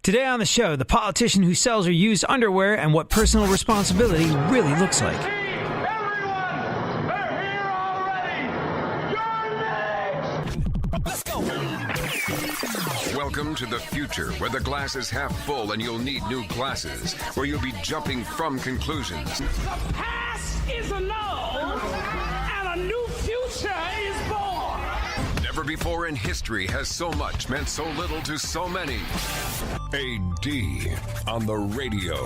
Today on the show, the politician who sells or used underwear and what personal responsibility really looks like. Everyone, they're here already. You're next. Let's go. Welcome to the future, where the glass is half full and you'll need new glasses, where you'll be jumping from conclusions. The past is annulled, and a new future is born. Never before in history has so much meant so little to so many. AD on the radio.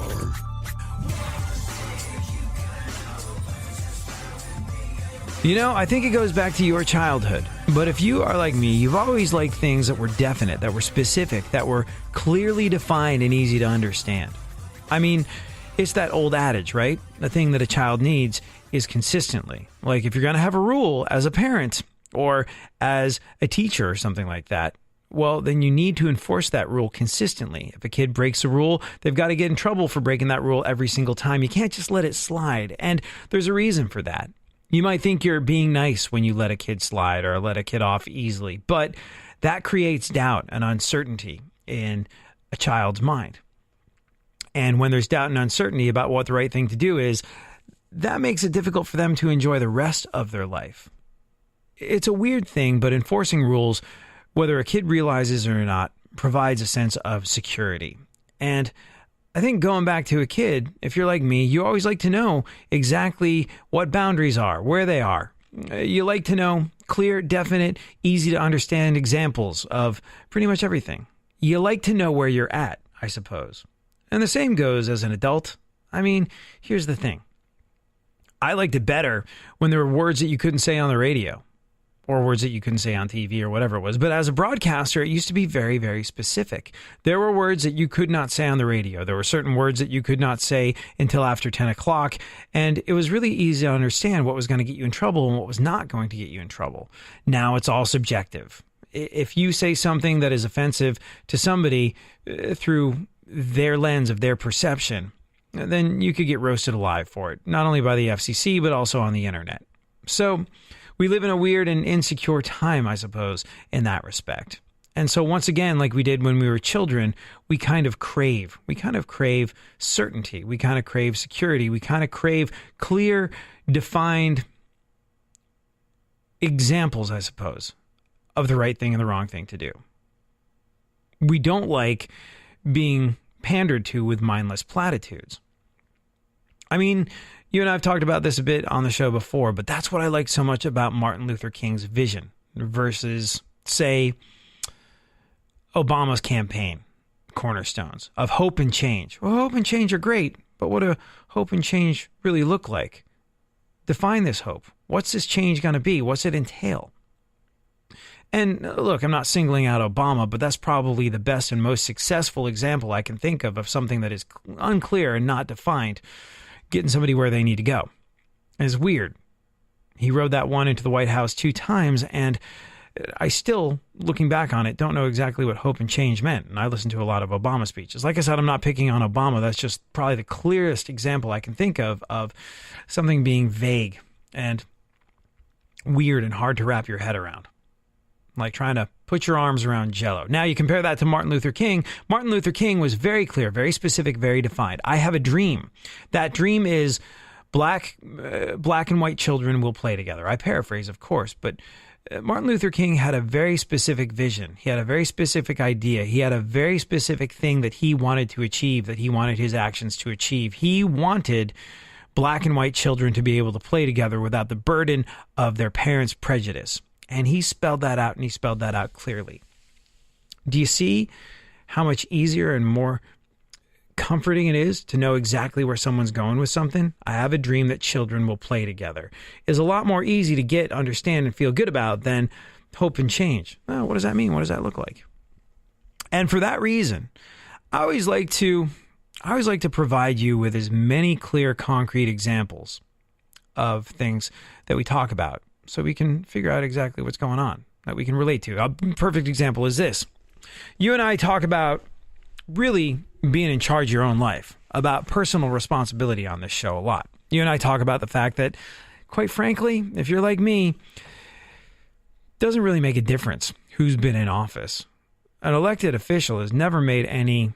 You know, I think it goes back to your childhood. But if you are like me, you've always liked things that were definite, that were specific, that were clearly defined and easy to understand. I mean, it's that old adage, right? The thing that a child needs is consistently. Like if you're going to have a rule as a parent or as a teacher or something like that, well, then you need to enforce that rule consistently. If a kid breaks a rule, they've got to get in trouble for breaking that rule every single time. You can't just let it slide. And there's a reason for that. You might think you're being nice when you let a kid slide or let a kid off easily, but that creates doubt and uncertainty in a child's mind. And when there's doubt and uncertainty about what the right thing to do is, that makes it difficult for them to enjoy the rest of their life. It's a weird thing, but enforcing rules, whether a kid realizes it or not, provides a sense of security. And I think going back to a kid, if you're like me, you always like to know exactly what boundaries are, where they are. You like to know clear, definite, easy to understand examples of pretty much everything. You like to know where you're at, I suppose. And the same goes as an adult. I mean, here's the thing. I liked it better when there were words that you couldn't say on the radio, or words that you couldn't say on TV or whatever it was. But as a broadcaster, it used to be very, very specific. There were words that you could not say on the radio. There were certain words that you could not say until after 10 o'clock. And it was really easy to understand what was going to get you in trouble and what was not going to get you in trouble. Now it's all subjective. If you say something that is offensive to somebody through their lens of their perception, then you could get roasted alive for it, not only by the FCC, but also on the internet. So we live in a weird and insecure time, I suppose, in that respect. And so once again, like we did when we were children, we kind of crave certainty. We kind of crave security. We kind of crave clear, defined examples, I suppose, of the right thing and the wrong thing to do. We don't like being pandered to with mindless platitudes. I mean, you and I have talked about this a bit on the show before, but that's what I like so much about Martin Luther King's vision versus, say, Obama's campaign cornerstones of hope and change. Well, hope and change are great, but what do hope and change really look like? Define this hope. What's this change going to be? What's it entail? And look, I'm not singling out Obama, but that's probably the best and most successful example I can think of something that is unclear and not defined, getting somebody where they need to go. And it's weird. He rode that one into the White House 2 times, and I still, looking back on it, don't know exactly what hope and change meant. And I listened to a lot of Obama speeches. Like I said, I'm not picking on Obama. That's just probably the clearest example I can think of something being vague and weird and hard to wrap your head around. Like trying to put your arms around Jell-O. Now you compare that to Martin Luther King. Martin Luther King was very clear, very specific, very defined. I have a dream. That dream is black and white children will play together. I paraphrase, of course, but Martin Luther King had a very specific vision. He had a very specific idea. He had a very specific thing that he wanted to achieve, that he wanted his actions to achieve. He wanted black and white children to be able to play together without the burden of their parents' prejudice. And he spelled that out, and he spelled that out clearly. Do you see how much easier and more comforting it is to know exactly where someone's going with something? I have a dream that children will play together. Is a lot more easy to get, understand, and feel good about than hope and change. Oh, what does that mean? What does that look like? And for that reason, I always like to provide you with as many clear, concrete examples of things that we talk about, so we can figure out exactly what's going on, that we can relate to. A perfect example is this. You and I talk about really being in charge of your own life, about personal responsibility on this show a lot. You and I talk about the fact that, quite frankly, if you're like me, it doesn't really make a difference who's been in office. An elected official has never made any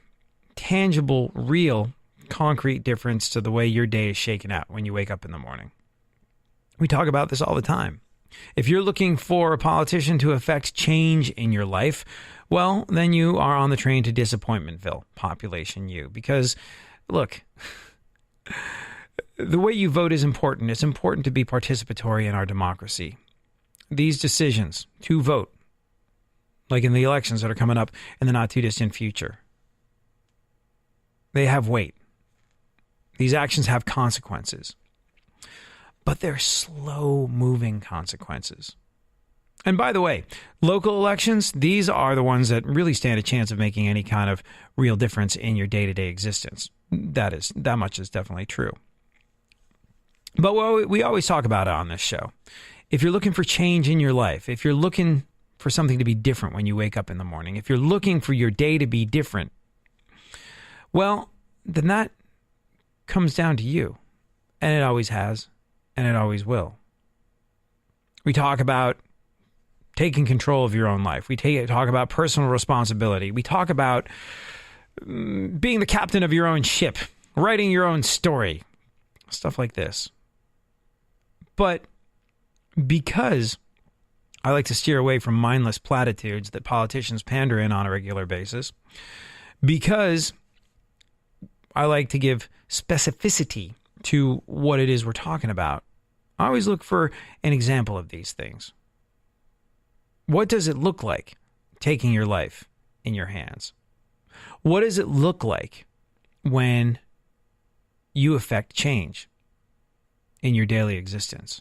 tangible, real, concrete difference to the way your day is shaken out when you wake up in the morning. We talk about this all the time. If you're looking for a politician to affect change in your life, well, then you are on the train to Disappointmentville, population U. Because, look, the way you vote is important. It's important to be participatory in our democracy. These decisions to vote, like in the elections that are coming up in the not-too-distant future, they have weight. These actions have consequences. But they're slow-moving consequences. And by the way, local elections, these are the ones that really stand a chance of making any kind of real difference in your day-to-day existence. That much is definitely true. But we always talk about it on this show. If you're looking for change in your life, if you're looking for something to be different when you wake up in the morning, if you're looking for your day to be different, well, then that comes down to you. And it always has, and it always will. We talk about taking control of your own life. We talk about personal responsibility. We talk about being the captain of your own ship, writing your own story, stuff like this. But because I like to steer away from mindless platitudes that politicians pander in on a regular basis, because I like to give specificity to what it is we're talking about, I always look for an example of these things. What does it look like taking your life in your hands? What does it look like when you affect change in your daily existence?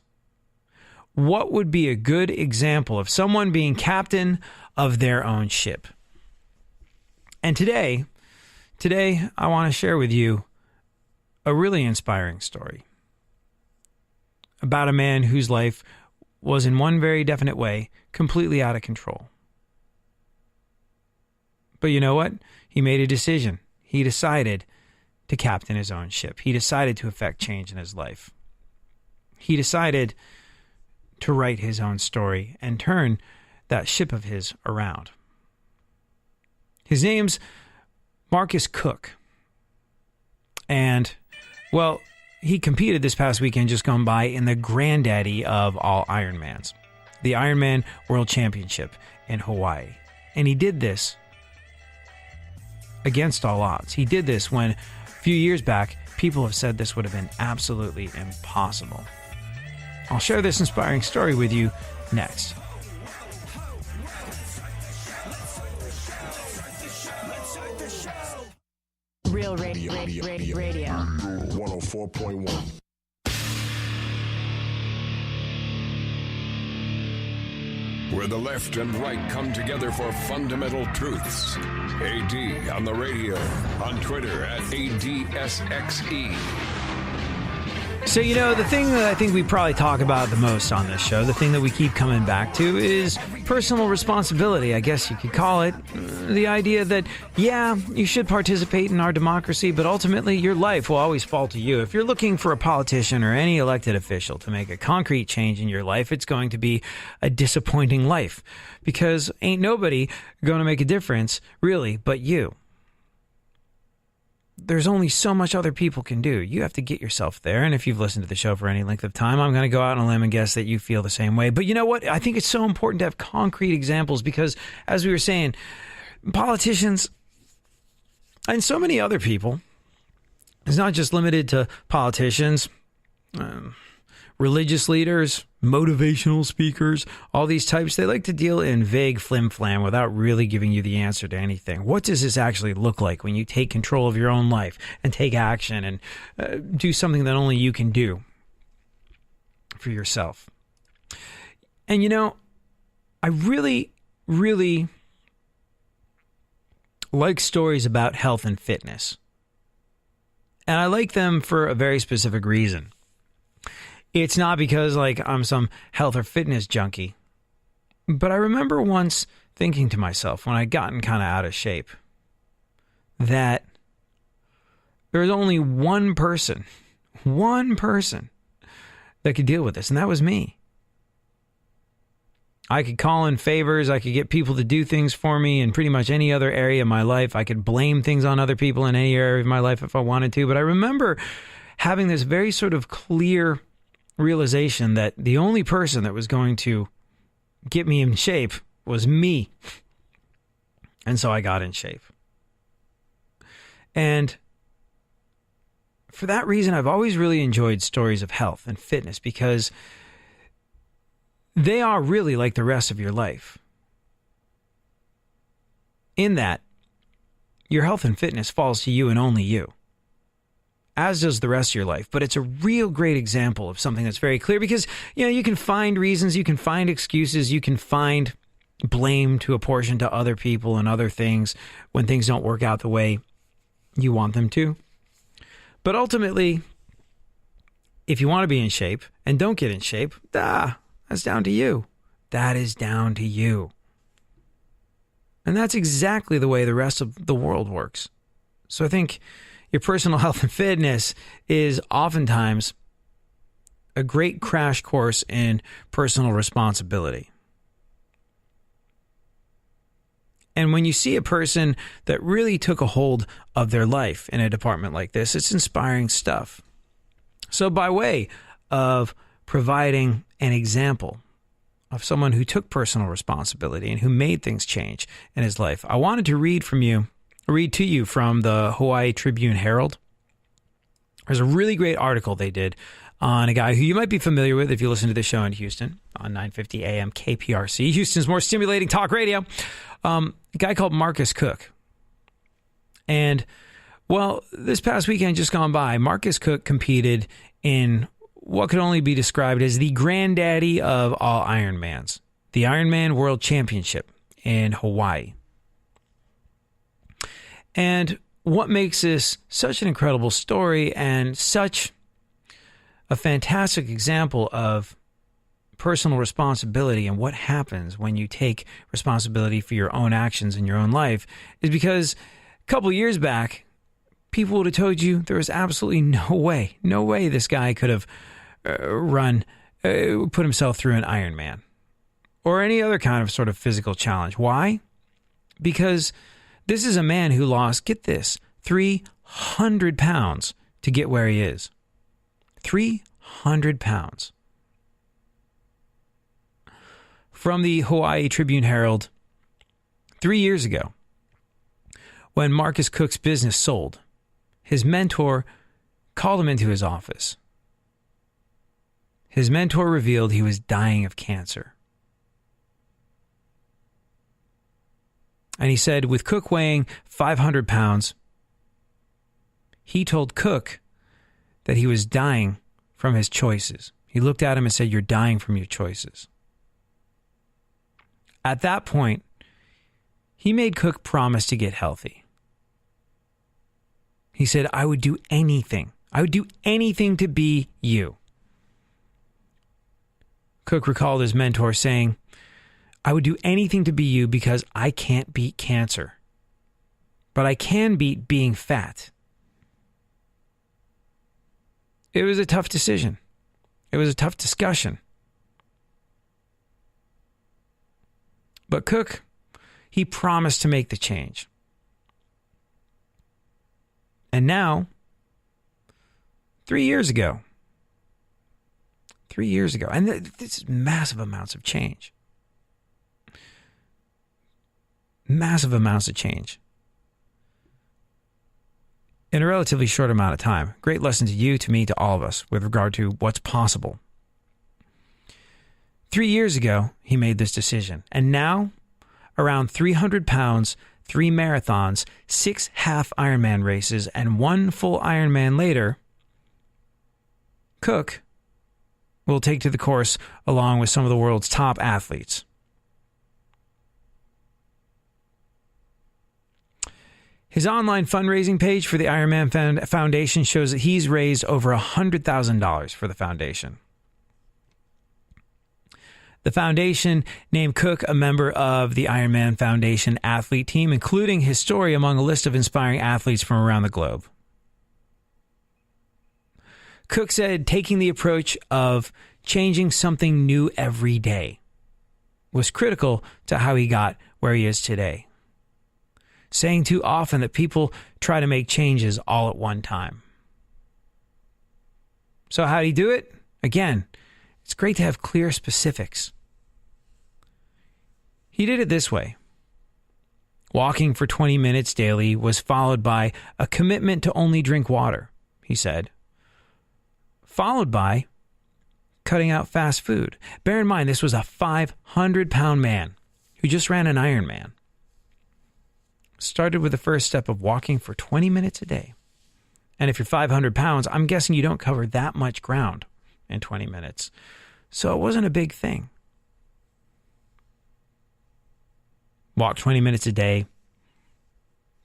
What would be a good example of someone being captain of their own ship? And today I want to share with you a really inspiring story about a man whose life was in one very definite way completely out of control. But you know what? He made a decision. He decided to captain his own ship. He decided to effect change in his life. He decided to write his own story and turn that ship of his around. His name's Marcus Cook. And, well, he competed this past weekend just gone by in the granddaddy of all Ironmans, the Ironman World Championship in Hawaii. And he did this against all odds. He did this when, a few years back, people have said this would have been absolutely impossible. I'll share this inspiring story with you next. Real radio. 104.1. Where the left and right come together for fundamental truths. AD on the radio, on Twitter at ADSXE. So, you know, the thing that I think we probably talk about the most on this show, the thing that we keep coming back to, is personal responsibility, I guess you could call it. The idea that, yeah, you should participate in our democracy, but ultimately your life will always fall to you. If you're looking for a politician or any elected official to make a concrete change in your life, it's going to be a disappointing life, because ain't nobody going to make a difference, really, but you. There's only so much other people can do. You have to get yourself there. And if you've listened to the show for any length of time, I'm going to go out on a limb and guess that you feel the same way. But you know what? I think it's so important to have concrete examples because, as we were saying, politicians and so many other people, it's not just limited to politicians, religious leaders, motivational speakers, all these types, they like to deal in vague flim-flam without really giving you the answer to anything. What does this actually look like when you take control of your own life and take action and do something that only you can do for yourself? And you know, I really, really like stories about health and fitness. And I like them for a very specific reason. It's not because, like, I'm some health or fitness junkie. But I remember once thinking to myself, when I'd gotten kind of out of shape, that there was only one person that could deal with this, and that was me. I could call in favors. I could get people to do things for me in pretty much any other area of my life. I could blame things on other people in any area of my life if I wanted to. But I remember having this very sort of clear realization that the only person that was going to get me in shape was me. And so I got in shape. And for that reason, I've always really enjoyed stories of health and fitness because they are really like the rest of your life. In that, your health and fitness falls to you and only you, as does the rest of your life. But it's a real great example of something that's very clear because, you can find reasons, you can find excuses, you can find blame to apportion to other people and other things when things don't work out the way you want them to. But ultimately, if you want to be in shape and don't get in shape, that's down to you. That is down to you. And that's exactly the way the rest of the world works. So I think your personal health and fitness is oftentimes a great crash course in personal responsibility. And when you see a person that really took a hold of their life in a department like this, it's inspiring stuff. So by way of providing an example of someone who took personal responsibility and who made things change in his life, I wanted to read to you from the Hawaii Tribune-Herald. There's a really great article they did on a guy who you might be familiar with if you listen to the show in Houston on 950 AM KPRC, Houston's more stimulating talk radio. A guy called Marcus Cook. And, well, this past weekend just gone by, Marcus Cook competed in what could only be described as the granddaddy of all Ironmans, the Ironman World Championship in Hawaii. And what makes this such an incredible story and such a fantastic example of personal responsibility and what happens when you take responsibility for your own actions in your own life is because a couple years back, people would have told you there was absolutely no way this guy could have put himself through an Ironman or any other kind of sort of physical challenge. Why? Because this is a man who lost, get this, 300 pounds to get where he is. 300 pounds. From the Hawaii Tribune-Herald, 3 years ago, when Marcus Cook's business sold, his mentor called him into his office. His mentor revealed he was dying of cancer. And he said, with Cook weighing 500 pounds, he told Cook that he was dying from his choices. He looked at him and said, "You're dying from your choices." At that point, he made Cook promise to get healthy. He said, "I would do anything. I would do anything to be you." Cook recalled his mentor saying, "I would do anything to be you because I can't beat cancer, but I can beat being fat." It was a tough decision. It was a tough discussion. But Cook, he promised to make the change. And now, 3 years ago, and this is massive amounts of change. Massive amounts of change. In a relatively short amount of time. Great lesson to you, to me, to all of us with regard to what's possible. 3 years ago, he made this decision. And now, around 300 pounds, 3 marathons, 6 half Ironman races, and 1 full Ironman later, Cook will take to the course along with some of the world's top athletes. His online fundraising page for the Ironman Foundation shows that he's raised over $100,000 for the foundation. The foundation named Cook a member of the Ironman Foundation athlete team, including his story among a list of inspiring athletes from around the globe. Cook said taking the approach of changing something new every day was critical to how he got where he is today. Saying too often that people try to make changes all at one time. So how'd he do it? Again, it's great to have clear specifics. He did it this way. Walking for 20 minutes daily was followed by a commitment to only drink water, he said. Followed by cutting out fast food. Bear in mind, this was a 500-pound man who just ran an Ironman. Started with the first step of walking for 20 minutes a day. And if you're 500 pounds, I'm guessing you don't cover that much ground in 20 minutes. So it wasn't a big thing. Walk 20 minutes a day.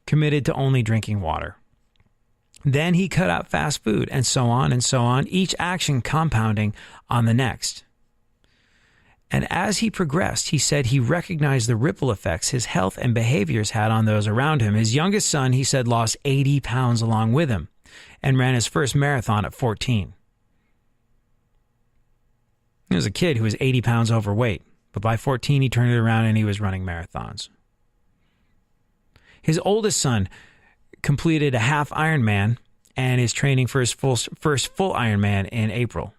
Committed to only drinking water. Then he cut out fast food, and so on, each action compounding on the next. And as he progressed, he said he recognized the ripple effects his health and behaviors had on those around him. His youngest son, he said, lost 80 pounds along with him and ran his first marathon at 14. He was a kid who was 80 pounds overweight, but by 14 he turned it around and he was running marathons. His oldest son completed a half Ironman and is training for his first full Ironman in April.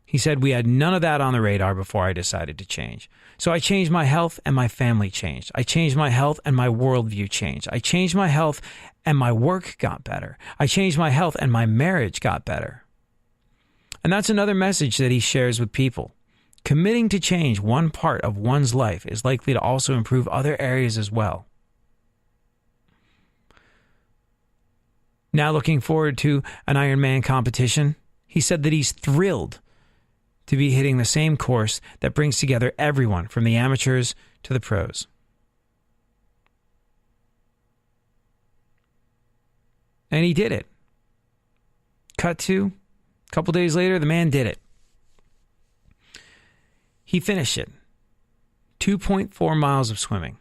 He said, we had none of that on the radar before I decided to change. So I changed my health and my family changed. I changed my health and my worldview changed. I changed my health and my work got better. I changed my health and my marriage got better. And that's another message that he shares with people. Committing to change one part of one's life is likely to also improve other areas as well. Now looking forward to an Ironman competition, he said that he's thrilled to be hitting the same course that brings together everyone from the amateurs to the pros. And he did it. Cut to, a couple days later, the man did it. He finished it. 2.4 miles of swimming,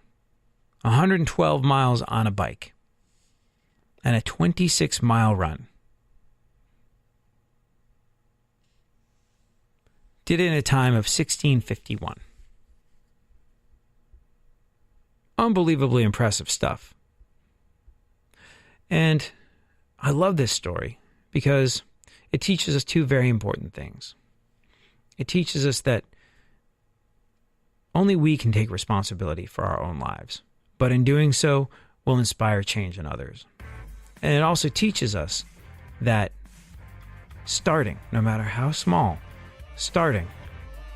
112 miles on a bike, and a 26-mile run. Did it in a time of 16:51. Unbelievably impressive stuff. And I love this story because it teaches us two very important things. It teaches us that only we can take responsibility for our own lives, but in doing so, we'll inspire change in others. And it also teaches us that starting, no matter how small, starting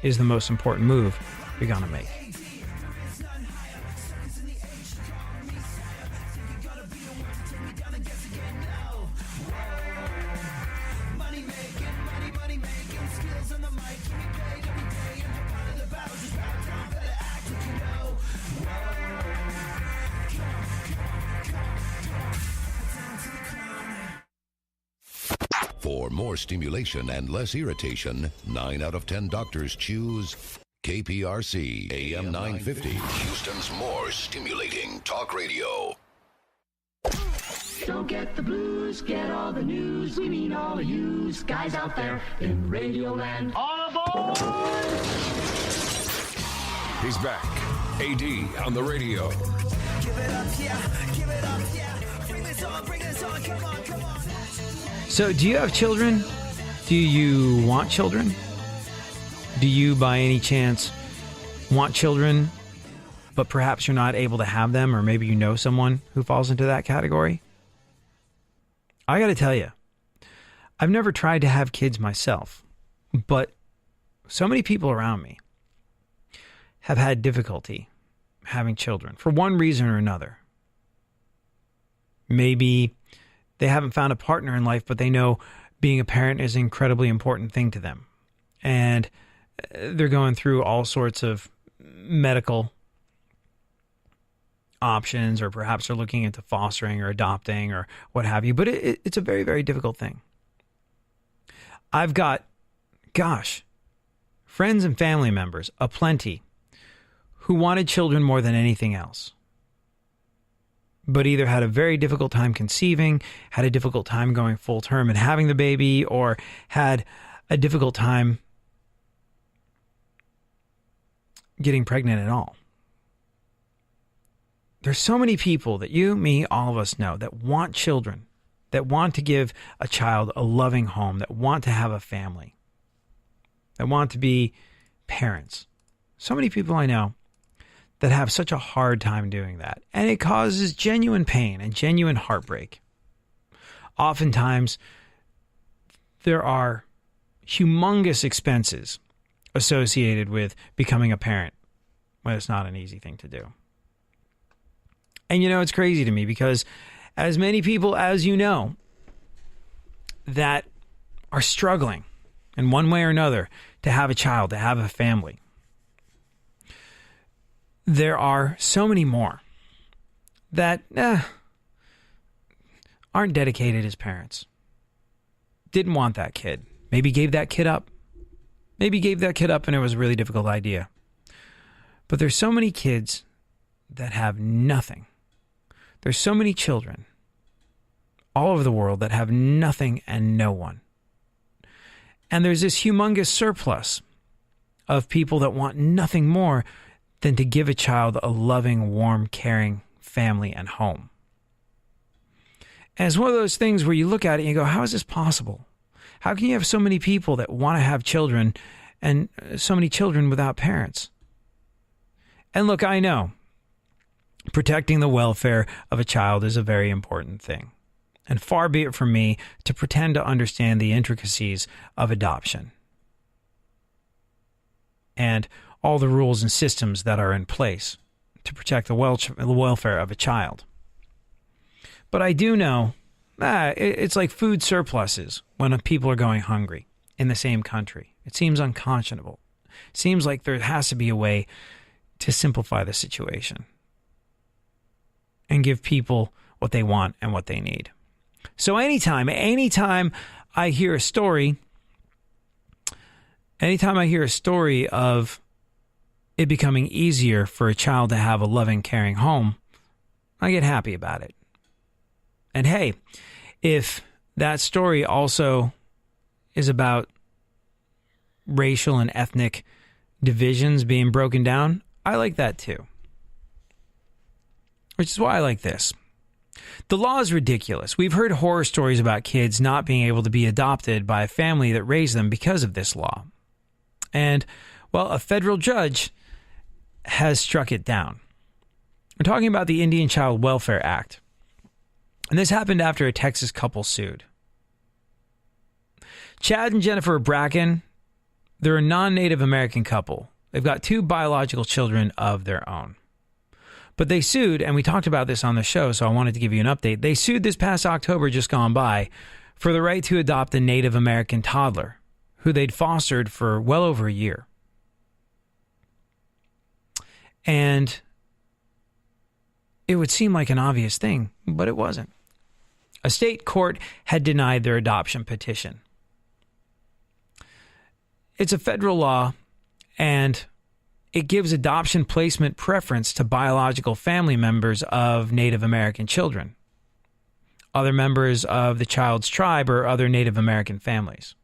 is the most important move you're going to make. For more stimulation and less irritation, 9 out of 10 doctors choose KPRC AM 950, Houston's more stimulating talk radio. Don't get the blues, get all the news. We mean all of you guys out there in Radioland. All aboard! He's back. AD on the radio. Give it up, yeah. Give it up, yeah. Bring this on, come on, come on. So, do you have children? Do you want children? Do you, by any chance, want children, but perhaps you're not able to have them, or maybe you know someone who falls into that category? I got to tell you, I've never tried to have kids myself, but so many people around me have had difficulty having children for one reason or another. Maybe they haven't found a partner in life, but they know being a parent is an incredibly important thing to them. And they're going through all sorts of medical options, or perhaps they're looking into fostering or adopting or what have you. But it's a very, very difficult thing. I've got, friends and family members aplenty who wanted children more than anything else, but either had a very difficult time conceiving, had a difficult time going full term and having the baby, or had a difficult time getting pregnant at all. There's so many people that you, me, all of us know that want children, that want to give a child a loving home, that want to have a family, that want to be parents. So many people I know that have such a hard time doing that. And it causes genuine pain and genuine heartbreak. Oftentimes, there are humongous expenses associated with becoming a parent when it's not an easy thing to do. And it's crazy to me because as many people as you know that are struggling in one way or another to have a child, to have a family, there are so many more that aren't dedicated as parents. Didn't want that kid. Maybe gave that kid up. Maybe gave that kid up and it was a really difficult idea. But there's so many kids that have nothing. There's so many children all over the world that have nothing and no one. And there's this humongous surplus of people that want nothing more than to give a child a loving, warm, caring family and home. And it's one of those things where you look at it and you go, how is this possible? How can you have so many people that want to have children and so many children without parents? And look, I know protecting the welfare of a child is a very important thing. And far be it from me to pretend to understand the intricacies of adoption and all the rules and systems that are in place to protect the welfare of a child. But I do know it's like food surpluses when people are going hungry in the same country. It seems unconscionable. It seems like there has to be a way to simplify the situation and give people what they want and what they need. So anytime I hear a story of it becoming easier for a child to have a loving, caring home, I get happy about it. And hey, if that story also is about racial and ethnic divisions being broken down, I like that too. Which is why I like this. The law is ridiculous. We've heard horror stories about kids not being able to be adopted by a family that raised them because of this law. And, well, a federal judge has struck it down. We're talking about the Indian Child Welfare Act. And this happened after a Texas couple sued. Chad and Jennifer Bracken, they're a non-Native American couple. They've got 2 biological children of their own. But they sued, and we talked about this on the show, so I wanted to give you an update. They sued this past October, just gone by, for the right to adopt a Native American toddler who they'd fostered for well over a year. And it would seem like an obvious thing, but it wasn't. A state court had denied their adoption petition. It's a federal law, and it gives adoption placement preference to biological family members of Native American children, other members of the child's tribe, or other Native American families.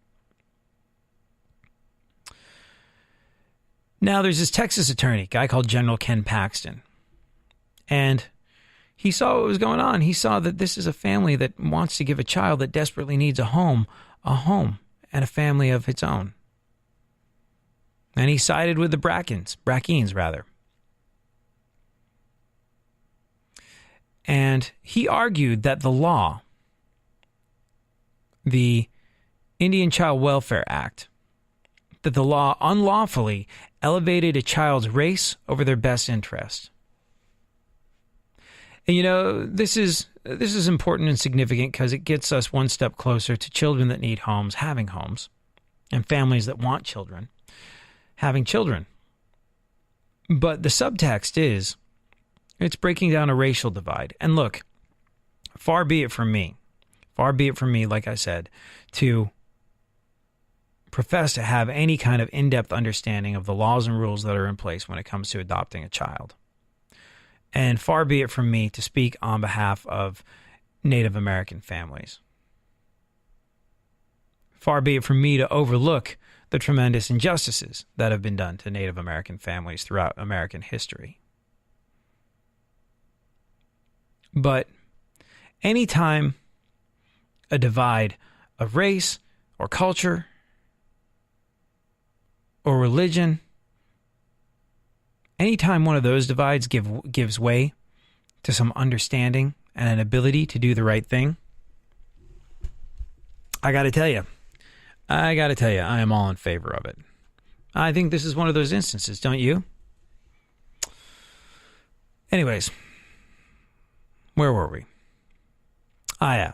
Now, there's this Texas attorney, a guy called General Ken Paxton, and he saw what was going on. He saw that this is a family that wants to give a child that desperately needs a home, and a family of its own. And he sided with the Brackeens. And he argued that the law, the Indian Child Welfare Act, that the law unlawfully elevated a child's race over their best interest. And this is important and significant because it gets us one step closer to children that need homes, having homes, and families that want children, having children. But the subtext is, it's breaking down a racial divide. And look, far be it from me, like I said, to profess to have any kind of in-depth understanding of the laws and rules that are in place when it comes to adopting a child. And far be it from me to speak on behalf of Native American families. Far be it from me to overlook the tremendous injustices that have been done to Native American families throughout American history. But anytime a divide of race or culture or religion, anytime one of those divides gives way to some understanding and an ability to do the right thing, I got to tell you, I am all in favor of it. I think this is one of those instances, don't you? Anyways, where were we? Yeah.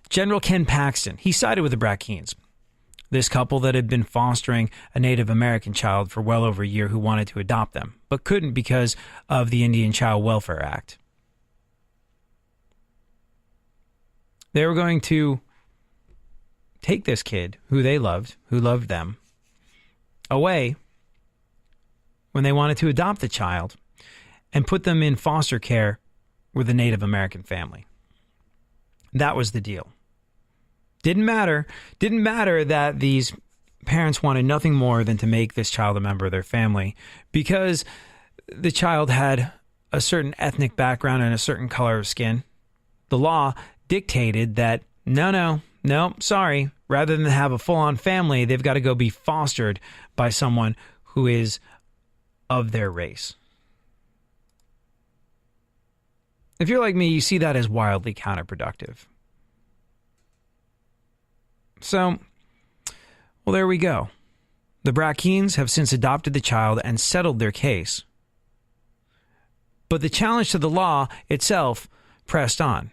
General Ken Paxton, he sided with the Brackeens, this couple that had been fostering a Native American child for well over a year who wanted to adopt them, but couldn't because of the Indian Child Welfare Act. They were going to take this kid who they loved, who loved them, away when they wanted to adopt the child and put them in foster care with a Native American family. That was the deal. Didn't matter that these parents wanted nothing more than to make this child a member of their family because the child had a certain ethnic background and a certain color of skin. The law dictated that no, sorry. Rather than have a full-on family, they've got to go be fostered by someone who is of their race. If you're like me, you see that as wildly counterproductive. So, well, there we go. The Brackeens have since adopted the child and settled their case. But the challenge to the law itself pressed on.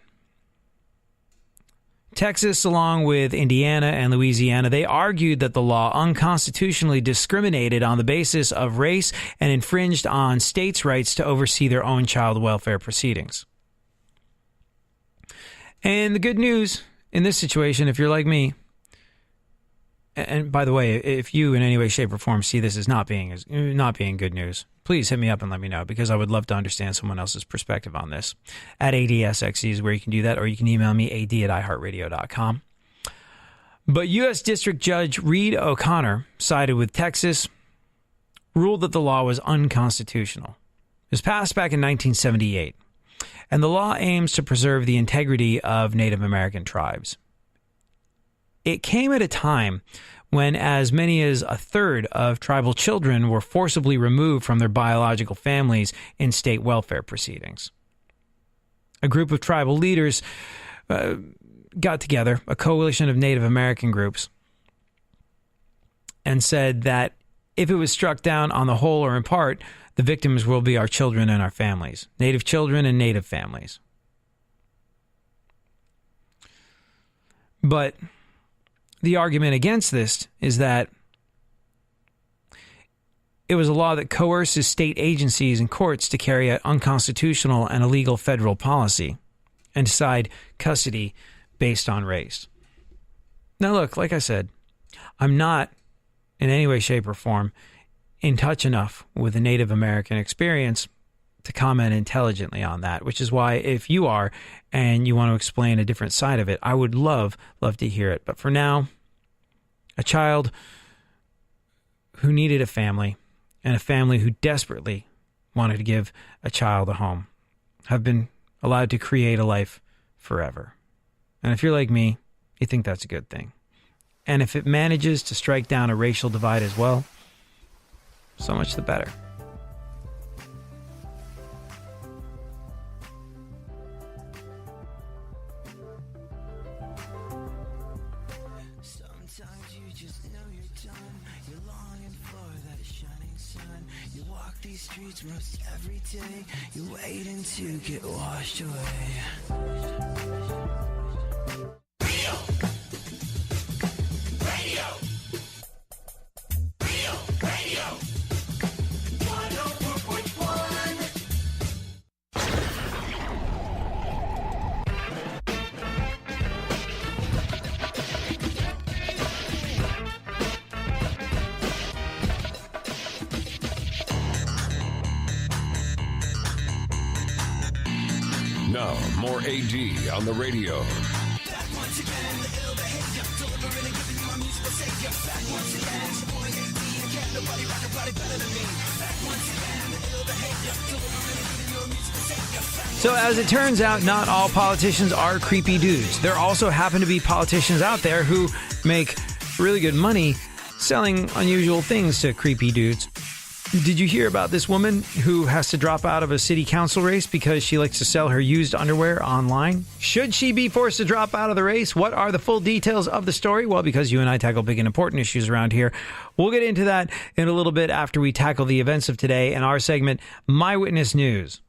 Texas, along with Indiana and Louisiana, they argued that the law unconstitutionally discriminated on the basis of race and infringed on states' rights to oversee their own child welfare proceedings. And the good news in this situation, if you're like me, and by the way, if you in any way, shape, or form see this as not being good news, please hit me up and let me know, because I would love to understand someone else's perspective on this. At ADSXE is where you can do that, or you can email me, ad@iheartradio.com. But U.S. District Judge Reed O'Connor sided with Texas, ruled that the law was unconstitutional. It was passed back in 1978, and the law aims to preserve the integrity of Native American tribes. It came at a time when as many as a third of tribal children were forcibly removed from their biological families in state welfare proceedings. A group of tribal leaders got together, a coalition of Native American groups, and said that if it was struck down on the whole or in part, the victims will be our children and our families, Native children and Native families. But the argument against this is that it was a law that coerces state agencies and courts to carry out unconstitutional and illegal federal policy and decide custody based on race. Now, look, like I said, I'm not in any way, shape, or form in touch enough with the Native American experience to comment intelligently on that, which is why if you are and you want to explain a different side of it, I would love to hear it. But for now, a child who needed a family and a family who desperately wanted to give a child a home have been allowed to create a life forever. And if you're like me, you think that's a good thing. And if it manages to strike down a racial divide as well, so much the better. Sometimes you just know you're done. You're longing for that shining sun. You walk these streets most every day. You're waiting to get washed away. Now, more AD on the radio. So as it turns out, not all politicians are creepy dudes. There also happen to be politicians out there who make really good money selling unusual things to creepy dudes. Did you hear about this woman who has to drop out of a city council race because she likes to sell her used underwear online? Should she be forced to drop out of the race? What are the full details of the story? Well, because you and I tackle big and important issues around here, we'll get into that in a little bit after we tackle the events of today in our segment, My Witness News.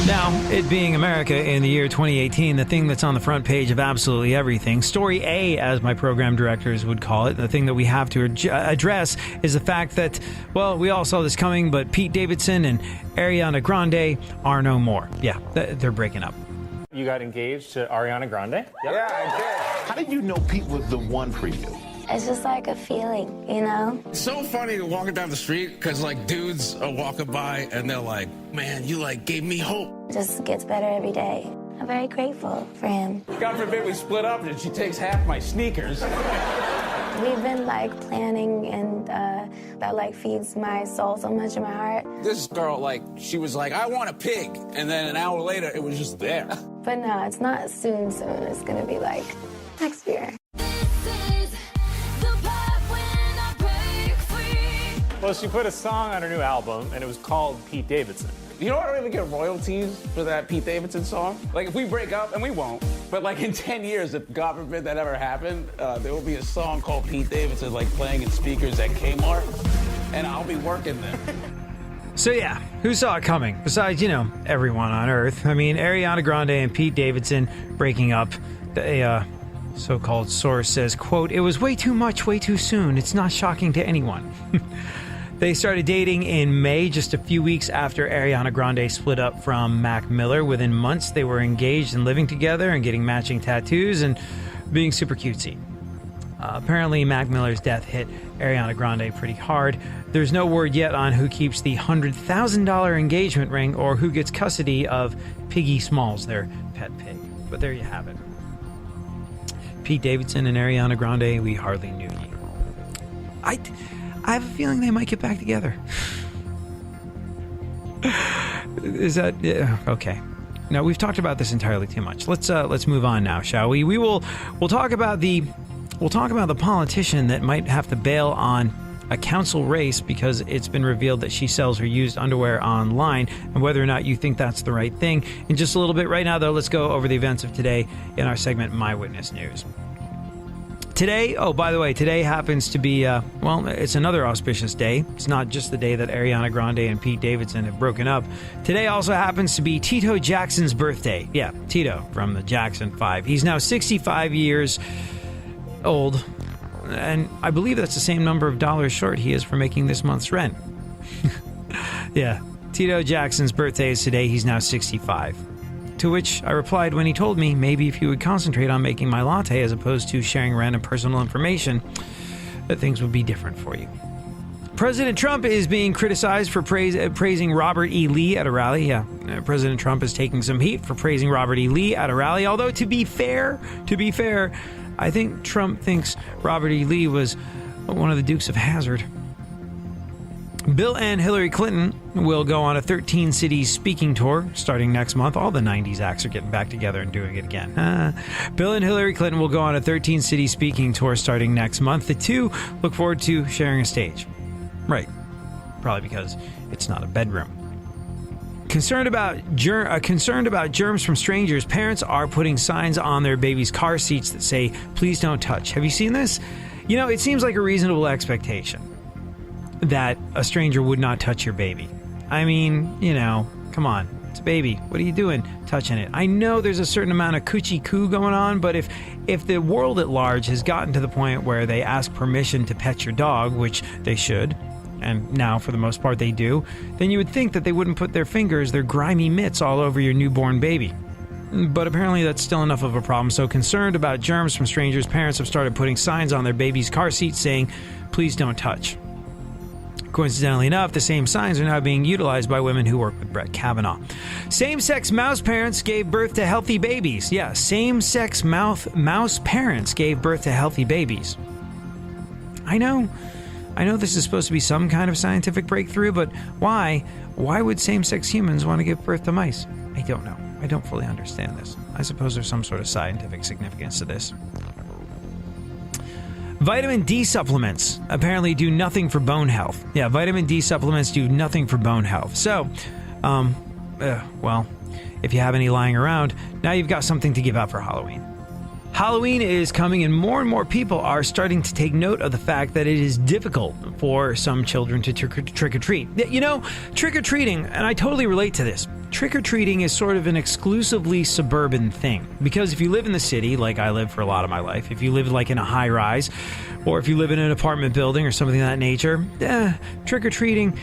Now, it being America in the year 2018, the thing that's on the front page of absolutely everything, Story A, as my program directors would call it, the thing that we have to address is the fact that, well, we all saw this coming, but Pete Davidson and Ariana Grande are no more. Yeah, they're breaking up. You got engaged to Ariana Grande? Yep. Yeah, I did. How did you know Pete was the one for you? It's just like a feeling, you know? It's so funny walking down the street because, like, dudes are walking by and they're like, man, you, like, gave me hope. It just gets better every day. I'm very grateful for him. God forbid we split up and she takes half my sneakers. We've been, like, planning, and that, like, feeds my soul so much in my heart. This girl, like, she was like, I want a pig. And then an hour later, it was just there. But no, it's not soon. It's going to be, like, next year. Well, she put a song on her new album, and it was called Pete Davidson. You know, I don't even get royalties for that Pete Davidson song. Like, if we break up, and we won't, but like in 10 years, if God forbid that ever happened, there will be a song called Pete Davidson, like playing in speakers at Kmart, and I'll be working there. So yeah, who saw it coming? Besides, you know, everyone on Earth. I mean, Ariana Grande and Pete Davidson breaking up. A so-called source says, quote, "It was way too much, way too soon. It's not shocking to anyone." They started dating in May, just a few weeks after Ariana Grande split up from Mac Miller. Within months, they were engaged and living together and getting matching tattoos and being super cutesy. Apparently, Mac Miller's death hit Ariana Grande pretty hard. There's no word yet on who keeps the $100,000 engagement ring or who gets custody of Piggy Smalls, their pet pig. But there you have it. Pete Davidson and Ariana Grande, we hardly knew ye. I have a feeling they might get back together. Is that... Yeah, okay. Now, we've talked about this entirely too much. Let's move on now, shall we? We'll talk about the politician that might have to bail on a council race because it's been revealed that she sells her used underwear online, and whether or not you think that's the right thing. In just a little bit. Right now, though, let's go over the events of today in our segment, My Witness News. Today, oh, by the way, today happens to be, well, it's another auspicious day. It's not just the day that Ariana Grande and Pete Davidson have broken up. Today also happens to be Tito Jackson's birthday. Yeah, Tito from the Jackson 5. He's now 65 years old, and I believe that's the same number of dollars short he is for making this month's rent. Yeah, Tito Jackson's birthday is today. He's now 65. To which I replied when he told me maybe if he would concentrate on making my latte as opposed to sharing random personal information, that things would be different for you. President Trump is being criticized for praising Robert E. Lee at a rally. Yeah, President Trump is taking some heat for praising Robert E. Lee at a rally. Although, to be fair, I think Trump thinks Robert E. Lee was one of the Dukes of Hazzard. Bill and Hillary Clinton will go on a 13-city speaking tour starting next month. All the 90s acts are getting back together and doing it again. Bill and Hillary Clinton will go on a 13-city speaking tour starting next month. The two look forward to sharing a stage. Right. Probably because it's not a bedroom. Concerned about germs from strangers, parents are putting signs on their babies' car seats that say, "Please don't touch." Have you seen this? You know, it seems like a reasonable expectation that a stranger would not touch your baby. I mean, you know, come on. It's a baby. What are you doing touching it? I know there's a certain amount of coochie-coo going on, but if the world at large has gotten to the point where they ask permission to pet your dog, which they should, and now for the most part they do, then you would think that they wouldn't put their fingers, their grimy mitts, all over your newborn baby. But apparently that's still enough of a problem. So concerned about germs from strangers, parents have started putting signs on their baby's car seats saying, "Please don't touch." Coincidentally enough, the same signs are now being utilized by women who work with Brett Kavanaugh. Same-sex mouse parents gave birth to healthy babies. Yeah, same-sex mouse parents gave birth to healthy babies. I know this is supposed to be some kind of scientific breakthrough, but why? Why would same-sex humans want to give birth to mice? I don't know. I don't fully understand this. I suppose there's some sort of scientific significance to this. Vitamin D supplements apparently do nothing for bone health. Yeah, vitamin D supplements do nothing for bone health. So, well, if you have any lying around, now you've got something to give out for Halloween. Halloween is coming, and more people are starting to take note of the fact that it is difficult for some children to trick-or-treat. You know, trick-or-treating, and I totally relate to this, trick-or-treating is sort of an exclusively suburban thing. Because if you live in the city, like I live for a lot of my life, if you live like in a high-rise, or if you live in an apartment building or something of that nature, trick-or-treating,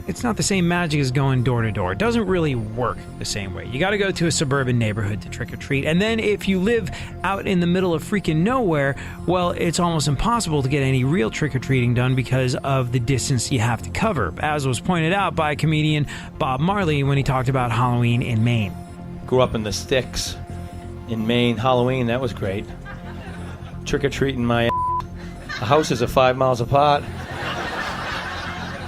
it's not the same magic as going door to door. It doesn't really work the same way. You got to go to a suburban neighborhood to trick-or-treat. And then if you live out in the middle of freaking nowhere, well, it's almost impossible to get any real trick-or-treating done because of the distance you have to cover, as was pointed out by comedian Bob Marley when he talked about Halloween in Maine. Grew up in the sticks in Maine. Halloween, that was great. Trick-or-treating my the houses are 5 miles apart.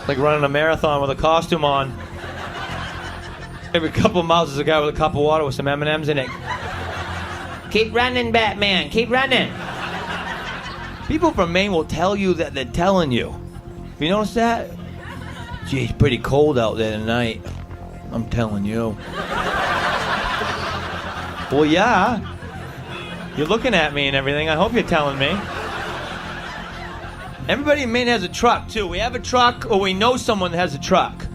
Like running a marathon with a costume on. Every couple of miles there's a guy with a cup of water with some M&Ms in it. Keep running, Batman, keep running. People from Maine will tell you that they're telling you. Have you noticed that? Gee, it's pretty cold out there tonight. I'm telling you. Well, yeah. You're looking at me and everything. I hope you're telling me. Everybody in Maine has a truck, too. We have a truck, or we know someone that has a truck.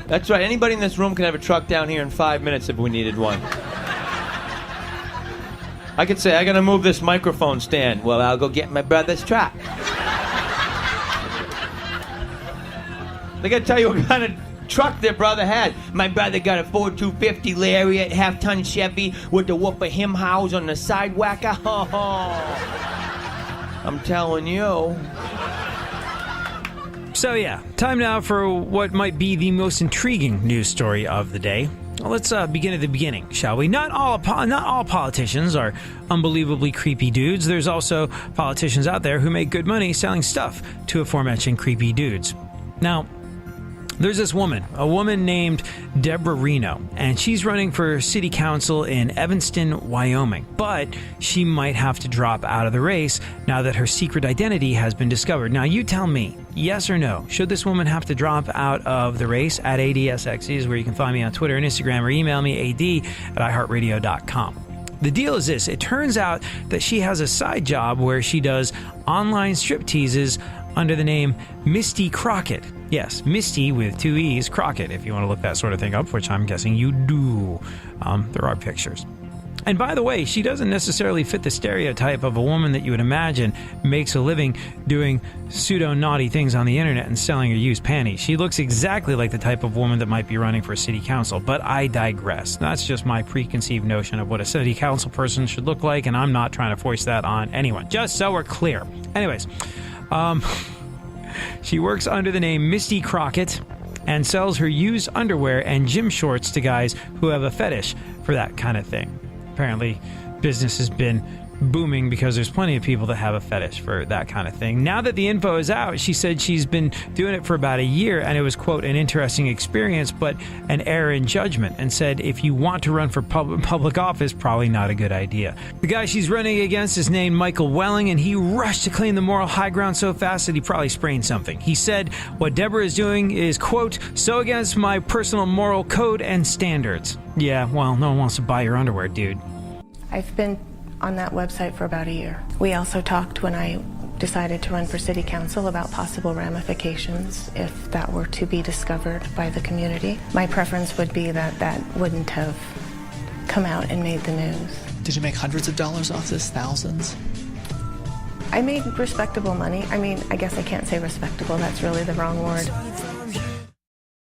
That's right. Anybody in this room can have a truck down here in 5 minutes if we needed one. I could say, I gotta move this microphone stand. Well, I'll go get my brother's truck. They gotta tell you what kind of truck their brother had. My brother got a Ford 250 Lariat, half-ton Chevy with the whoop of him house on the sidewalk. I'm telling you. So yeah, time now for what might be the most intriguing news story of the day. Well, let's begin at the beginning, shall we? Not all politicians are unbelievably creepy dudes. There's also politicians out there who make good money selling stuff to aforementioned creepy dudes. Now, there's this woman, a woman named Deborah Reno, and she's running for city council in Evanston, Wyoming. But she might have to drop out of the race now that her secret identity has been discovered. Now, you tell me, yes or no? Should this woman have to drop out of the race? At ADSXE is where you can find me on Twitter and Instagram, or email me ad@iheartradio.com. The deal is this. It turns out that she has a side job where she does online strip teases under the name Misty Crockett. Yes, Misty with 2 E's, Crockett, if you want to look that sort of thing up, which I'm guessing you do. There are pictures. And by the way, she doesn't necessarily fit the stereotype of a woman that you would imagine makes a living doing pseudo-naughty things on the internet and selling her used panties. She looks exactly like the type of woman that might be running for city council, but I digress. That's just my preconceived notion of what a city council person should look like, and I'm not trying to force that on anyone, just so we're clear. Anyways, she works under the name Misty Crockett and sells her used underwear and gym shorts to guys who have a fetish for that kind of thing. Apparently, business has been booming because there's plenty of people that have a fetish for that kind of thing. Now that the info is out, she said she's been doing it for about a year, and it was, quote, an interesting experience, but an error in judgment, and said if you want to run for public office, probably not a good idea. The guy she's running against is named Michael Welling, and he rushed to claim the moral high ground so fast that he probably sprained something. He said what Deborah is doing is, quote, so against my personal moral code and standards. Yeah, well, no one wants to buy your underwear, dude. I've been on that website for about a year. We also talked when I decided to run for city council about possible ramifications if that were to be discovered by the community. My preference would be that that wouldn't have come out and made the news. Did you make hundreds of dollars off this? Thousands? I made respectable money. I mean, I guess I can't say respectable. That's really the wrong word.